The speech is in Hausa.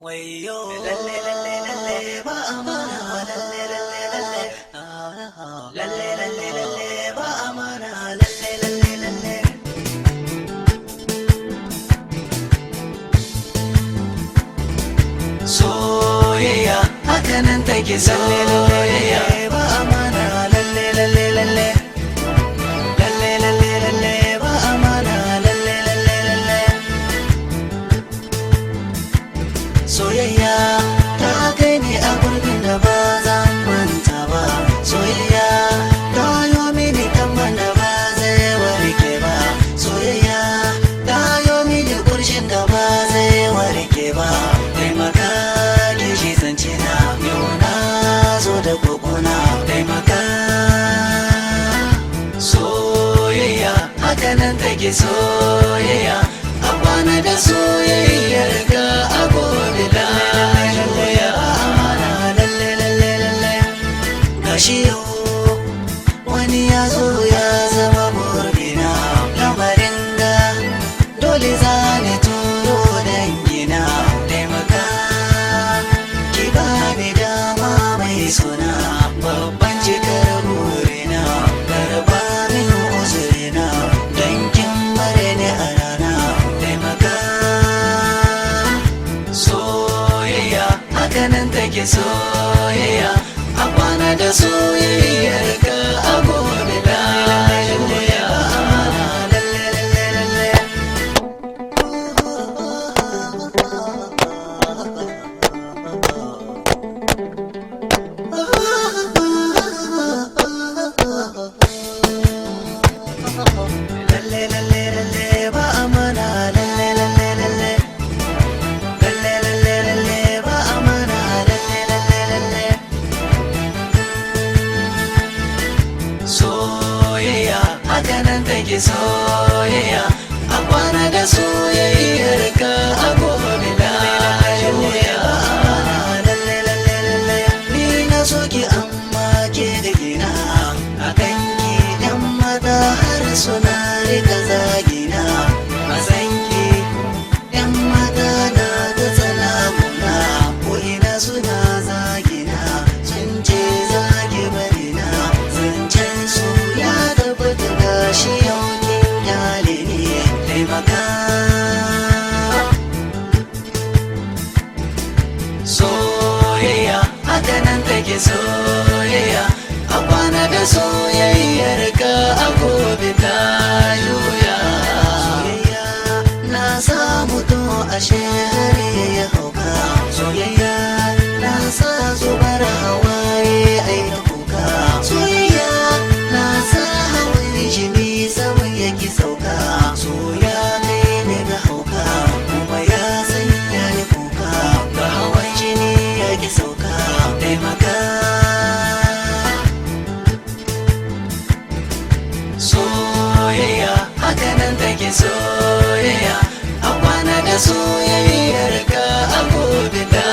Wayyo lalle lalle lalle ba amana lalle lalle lalle lalle lalle lalle ba amana lalle lalle lalle soyayya hakanan take soyayya ba amana lalle lalle lalle lalle lalle lalle ba amana lalle lalle lalle soyayya ta kai ni a gurbin da ba zan manta ba soyayya ta yo mini kamar da ba zai warke ba soyayya ta yo mini kurshin da ba zai warke ba taimaka ki shi zance na yau na zo da kokona taimaka soyayya hakanan take soyayya a kwana da soyayyar ka a gobe lafiya amana lalle lalle lalle gashi yau wani ya zo ya zama burgina lamarin ga dole za ni turo dangina taimaka ki bani dama mai suna babban cikar burina garba min uzurina dangin bare ni a rana taimaka soyayya hakanan take soyayya a kwana da soyayyar ka a gobe lafiya amana lalle lalle lalle lalle lalle lalle ba amana lalle lalle lalle lalle lalle lalle ba amana lalle lalle lalle soyayya hakanan take soyayya a kwana da soyayyar ka a gobe lafiya lalle lalle lalle ni na so ki amma ke da gina a kanki yan mata har suna rika zagina masanki yan mata na ta tsana guna ko ina suna zagina sun ce zagi barina zancen su ya tabbata gashi yau kin kyale ni taimaka soyayya hakanan take soyayya a kwana da soyayyar ka a gobe ta juya soyayya na samu to ashe har ya hauka soyayya na sa zubar hawaye ai ta kuka soyayya na sa hawan jini sama yake sauka soya kai ne ga hauka kuma ya sanya ni kuka ga hawan jini yake sauka taimaka soyayya hakanan take soyayya a kwana da soyayyar ka a gobe da